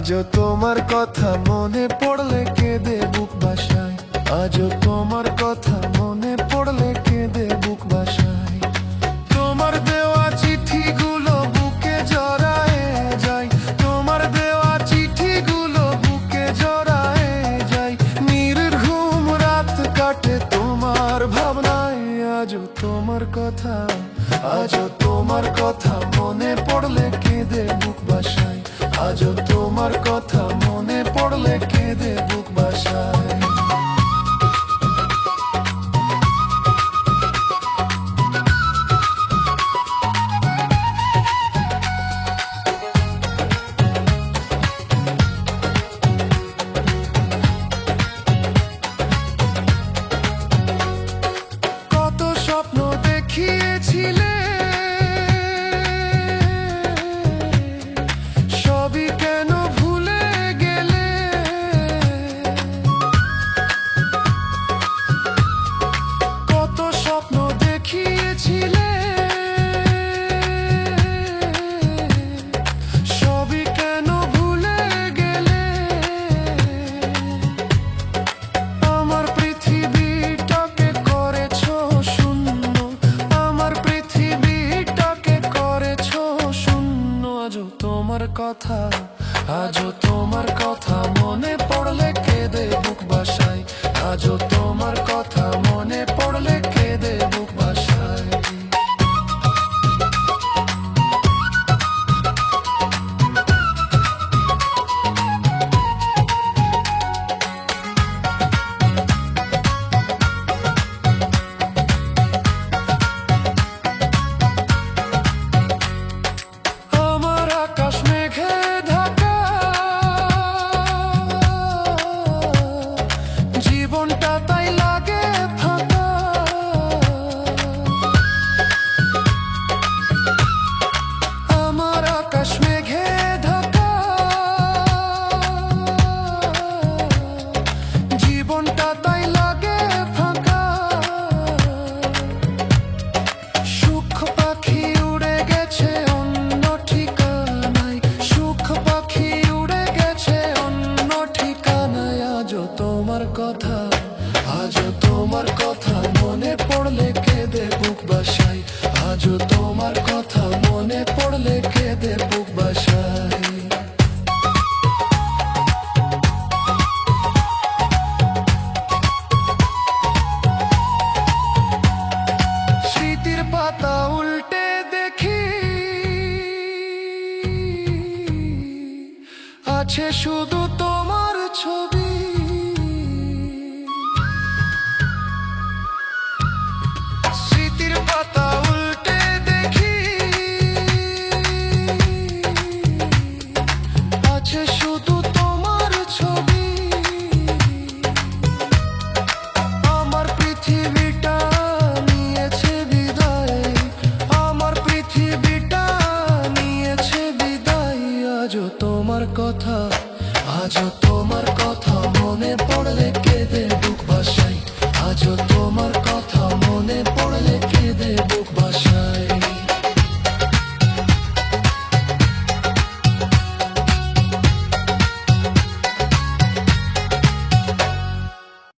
আজও তোমার কথা মনে পড়লে কেঁদে বুক বাসায়, আজও তোমার কথা মনে পড়লে কেঁদে বুক বাসায়। তোমার দেওয়া চিঠিগুলো বুকে জড়ায়ে যায়, তোমার দেওয়া চিঠিগুলো বুকে জড়ায়ে যায়। নির্ঘুম রাত কাটে তোমার ভাবনায়, আজও তোমার কথা, আজও তোমার কথা মনে পড়লে কেঁদে বুক বাসায়, আজও তোমার কথা মনে পড়লে কেঁদে বুক বাসায়। কত স্বপ্ন দেখিয়েছিলে, সবই কেন ভুলে গেলে? কত স্বপ্ন দেখিয়েছিলে, সবই কেন ভুলে গেলে? আমার পৃথিবীটাকে করেছো শূন্য, আমার পৃথিবীটাকে করেছো শূন্য। আজও তোমার কথা, আজও তোমার কথা মনে পড়লে কেঁদে বুক বাসায়, আজও তোমার কথা মনে পড়লে কেঁদে বুক বাসায়। আমার আকাশ মেঘে ঢাকা, জীবনটা তাই লাগে ফাঁকা। আমার আকাশ মেঘে ঢাকা, জীবনটা তাই লাগে ফাঁকা। সুখ পাখি উড়ে গেছে অন্য ঠিকানায়, সুখ পাখি উড়ে গেছে অন্য ঠিকানায়। আজও তোমার কথা, আজও তোমার কথা মনে পড়লে কেঁদে বুক বাসায়, আজও তোমার কথা